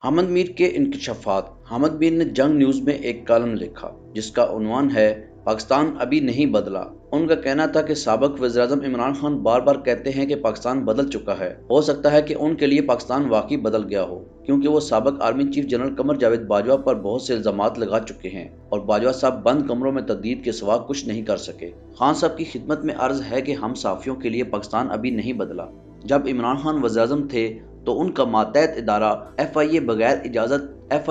हामिद मीर के इंकशाफात। हामिद मीर ने जंग न्यूज़ में एक कॉलम लिखा जिसका उन्वान है पाकिस्तान अभी नहीं बदला। उनका कहना था कि साबिक वज़ीर-ए-आज़म इमरान खान बार बार कहते हैं कि पाकिस्तान बदल चुका है। हो सकता है कि उनके लिए पाकिस्तान वाकई बदल गया हो, क्योंकि वो साबिक army chief general Qamar Javed Bajwa पर बहुत से इल्ज़ामात लगा चुके हैं और बाजवा साहब बंद कमरों में तददीद के सिवा कुछ नहीं कर सके। खान साहब की खिदमत में अर्ज है कि हम साफ़ियों के लिए पाकिस्तान अभी नहीं बदला। जब इमरान खान वज़ीर-ए-आज़म थे तो उनका मातहत इदारा एफ आई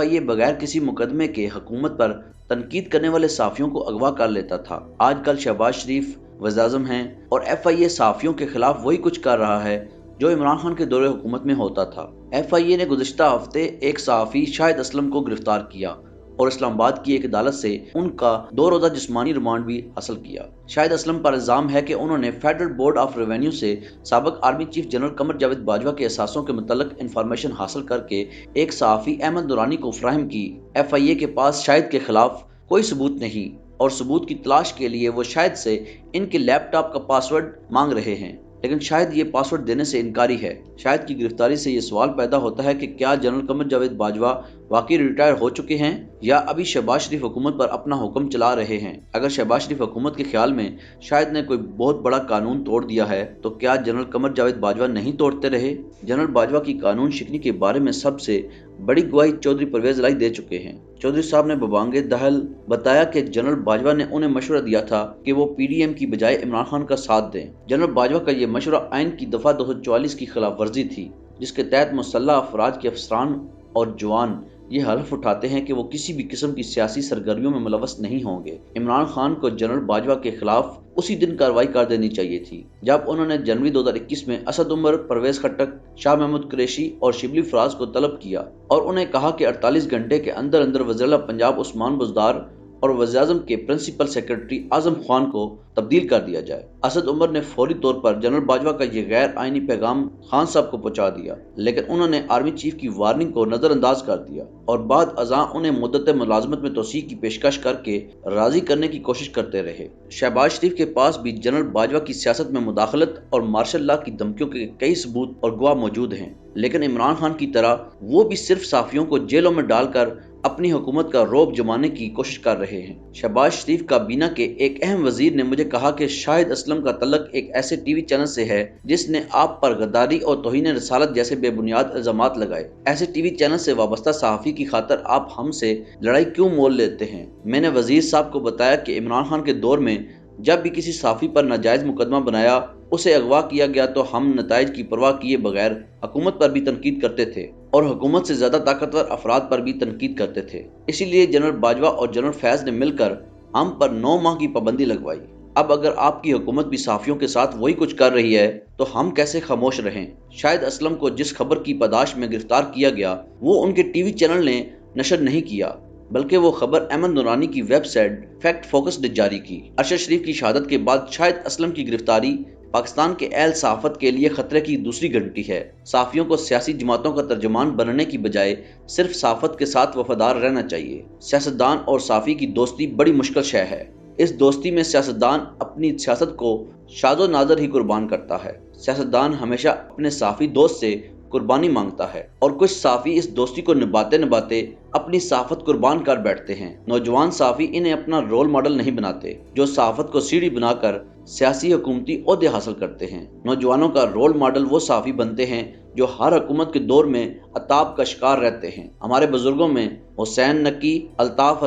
ए बगैर किसी मुकदमे के हुकूमत पर तनकीद करने वाले साफियों को अगवा कर लेता था। आजकल शहबाज शरीफ वज़ीर-ए-आज़म हैं और FIA साफियों के खिलाफ वही कुछ कर रहा है जो इमरान खान के दौरे हुकूमत में होता था। FIA ने गुज़िश्ता हफ्ते एक सहाफ़ी शाहिद असलम को गिरफ्तार किया और इस्लामाबाद की एक अदालत से उनका 2 रोज़ा जिस्मानी रिमांड भी हासिल किया। शाहिद असलम पर इल्ज़ाम है कि उन्होंने फेडरल बोर्ड ऑफ रेवेन्यू से साबिक army chief general Qamar Javed Bajwa के असासों के मुतल्लिक इंफॉर्मेशन हासिल करके एक सहाफ़ी अहमद नूरानी को फराहम की। FIA के पास शाहिद के खिलाफ कोई सबूत नहीं और सबूत की तलाश के लिए वो शाहिद से इनके लैपटॉप का पासवर्ड मांग रहे हैं, लेकिन शायद ये पासवर्ड देने से इनकारी है। शायद की गिरफ्तारी से ये सवाल पैदा होता है कि क्या जनरल कमर जावेद बाजवा वाकई रिटायर हो चुके हैं या अभी शहबाज शरीफ हुकूमत पर अपना हुक्म चला रहे हैं। अगर शहबाज शरीफ हुकूमत के ख्याल में शायद ने कोई बहुत बड़ा कानून तोड़ दिया है तो क्या जनरल कमर जावेद बाजवा नहीं तोड़ते रहे। जनरल बाजवा की कानून शिकनी के बारे में सबसे बड़ी गवाही चौधरी परवेज इलाही दे चुके हैं। चौधरी साहब ने बबांगे दहल बताया कि जनरल बाजवा ने उन्हें मशवरा दिया था कि वो PDM की बजाय इमरान खान का साथ दें। जनरल बाजवा का ये मशवरा आइन की दफा 244 की खिलाफ वर्जी थी, जिसके तहत मुसल्लह अफराज के अफसरान और जवान ये हलफ उठाते हैं कि वो किसी भी किस्म की सियासी सरगर्मियों में मुलव्वस नहीं होंगे। इमरान खान को जनरल बाजवा के खिलाफ उसी दिन कार्रवाई कर देनी चाहिए थी जब उन्होंने जनवरी 2021 में असद उमर, परवेज खट्टक, शाह महमूद कुरैशी और शिबली फराज को तलब किया और उन्हें कहा कि 48 घंटे के अंदर अंदर वज़ीर पंजाब उस्मान बुज़दार और वज़ीर-ए-आज़म के प्रिंसिपल सेक्रेटरी आजम खान को तब्दील कर दिया जाए। असद उमर ने फौरी तौर पर जनरल बाजवा का ये गैर आईनी पैगाम खान साहब को पहुंचा दिया, लेकिन उन्होंने आर्मी चीफ की वार्निंग को नजरअंदाज कर दिया और बाद अज़ां उन्हें मुद्दत मुलाजमत में तोसी की पेशकश करके राजी करने की कोशिश करते रहे। शहबाज शरीफ के पास भी जनरल बाजवा की सियासत में मुदाखलत और मार्शल लॉ की धमकियों के कई सबूत और गवाह मौजूद हैं, लेकिन इमरान खान की तरह वो भी सिर्फ साफियों को जेलों में डालकर अपनी हुकूमत का रौब जमाने की कोशिश कर रहे हैं। शहबाज शरीफ काबीना के एक अहम वजीर ने मुझे कहा कि शाहिद असलम का तल्लक एक ऐसे टीवी चैनल से है जिसने आप पर गद्दारी और तौहीन रसालत जैसे बेबुनियाद इल्जामात लगाए। ऐसे टीवी चैनल से वाबस्ता सहाफ़ी की खातर आप हमसे लड़ाई क्यों मोल लेते हैं। मैंने वजीर साहब को बताया कि इमरान खान के दौर में जब भी किसी सहाफ़ी पर नाजायज मुकदमा बनाया, उसे अगवा किया गया तो हम नताइज की परवाह किए बगैर हुकूमत पर भी तनकीद करते थे और हुकूमत से ज्यादा ताकतवर अफराद पर भी तनकीद करते थे। इसीलिए जनरल बाजवा और जनरल फैज ने मिलकर हम पर 9 माह की पाबंदी लगवाई। अब अगर आपकी हुकूमत भी साफियों के साथ वही कुछ कर रही है तो हम कैसे खामोश रहें। शाहिद असलम को जिस खबर की पदाश में गिरफ्तार किया गया वो उनके टीवी चैनल ने नशर नहीं किया, बल्कि वो खबर अहमद नूरानी की वेबसाइट फैक्ट फोकस ने जारी की। अरशद शरीफ की शहादत के बाद शाहिद असलम की गिरफ्तारी पाकिस्तान के अहल सहाफत के लिए खतरे की दूसरी घंटी है। साफियों को सियासी जमातों का तर्जुमान बनने की बजाय सिर्फ सहाफत के साथ वफादार रहना चाहिए। सियासतदान और साफी की दोस्ती बड़ी मुश्किल शय है। इस दोस्ती में सियासतदान अपनी सियासत को शाजो नाजर ही कुर्बान करता है। सियासतदान हमेशा अपने साफी दोस्त से कुर्बानी मांगता है और कुछ साफी इस दोस्ती को निभाते निभाते अपनी सहाफत कुर्बान कर बैठते हैं। नौजवान साफी इन्हें अपना रोल मॉडल नहीं बनाते जो सहाफत को सीढ़ी बनाकर सियासी हुकूमती ओहदे हासिल करते हैं। नौजवानों का रोल मॉडल वो साफी बनते हैं जो हर हुकूमत के दौर में अताब का शिकार रहते हैं। हमारे बुजुर्गों में हुसैन नकी, अल्ताफ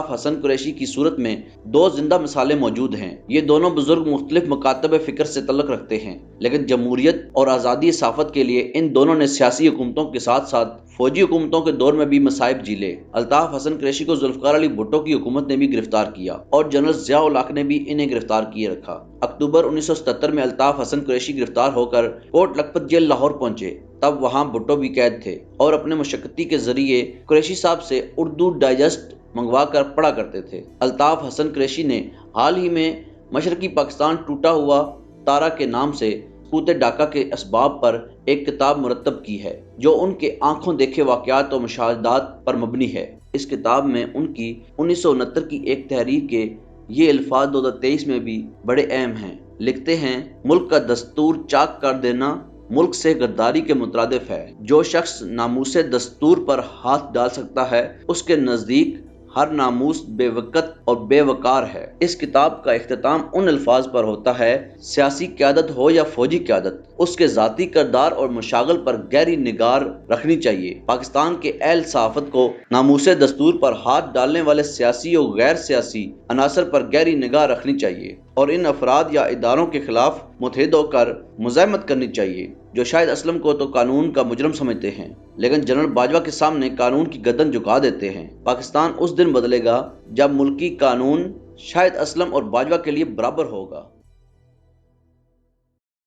हसन कुरैशी की सूरत में 2 जिंदा मिसालें मौजूद हैं। ये दोनों बुजुर्ग मुख्तलिफ मकातब फिक्र से तल्लुक़ रखते हैं, लेकिन जमहूरियत और आज़ादी सहाफत के लिए इन दोनों ने सियासी हुकूमतों के साथ साथ फौजी हुकूमतों के दौर में भी मसाइब झीले। अल्ताफ हसन कुरैशी को जुल्फ़िकार अली भुट्टो की हुकूमत ने भी गिरफ्तार किया और जनरल ज़िया उल हक ने भी इन्हें गिरफ्तार किए रखा। अक्टूबर 1977 में अल्ताफ हसन कुरैशी गिरफ्तार होकर कोट लखपत जेल लाहौर पहुंचे। तब वहां भुट्टो भी कैद थे और अपने मुशक्कती के जरिए कुरैशी साहब से उर्दू डाइजेस्ट मंगवा कर पढ़ा करते थे। अल्ताफ हसन कुरैशी ने हाल ही में मशरकी पाकिस्तान टूटा हुआ तारा के नाम से सूते डाका के असबाब पर एक किताब मुरतब की है जो उनके आंखों देखे वाकयात और मुशाहदात पर मबनी है। इस किताब में उनकी 1969 की एक तहरीर के ये अल्फाज 2023 में भी बड़े अहम हैं। लिखते हैं, मुल्क का दस्तूर चाक कर देना ملک سے غداری کے مترادف ہے۔ جو شخص ناموس دستور پر ہاتھ ڈال سکتا ہے اس کے نزدیک ہر ناموس بے وقت اور بے وقار ہے۔ اس کتاب کا اختتام ان الفاظ پر ہوتا ہے: سیاسی قیادت ہو یا فوجی قیادت، اس کے ذاتی کردار اور مشاغل پر گہری نگاہ رکھنی چاہیے۔ پاکستان کے اہل صحافت کو ناموس دستور پر ہاتھ ڈالنے والے سیاسی اور غیر سیاسی عناصر پر گہری نگاہ رکھنی چاہیے اور ان افراد یا اداروں کے خلاف متحد ہو کر مزاحمت کرنی چاہیے جو شاہد اسلم کو تو قانون کا مجرم سمجھتے ہیں لیکن جنرل باجوہ کے سامنے قانون کی گردن جھکا دیتے ہیں۔ پاکستان اس دن بدلے گا جب ملکی قانون شاہد اسلم اور باجوہ کے لیے برابر ہوگا۔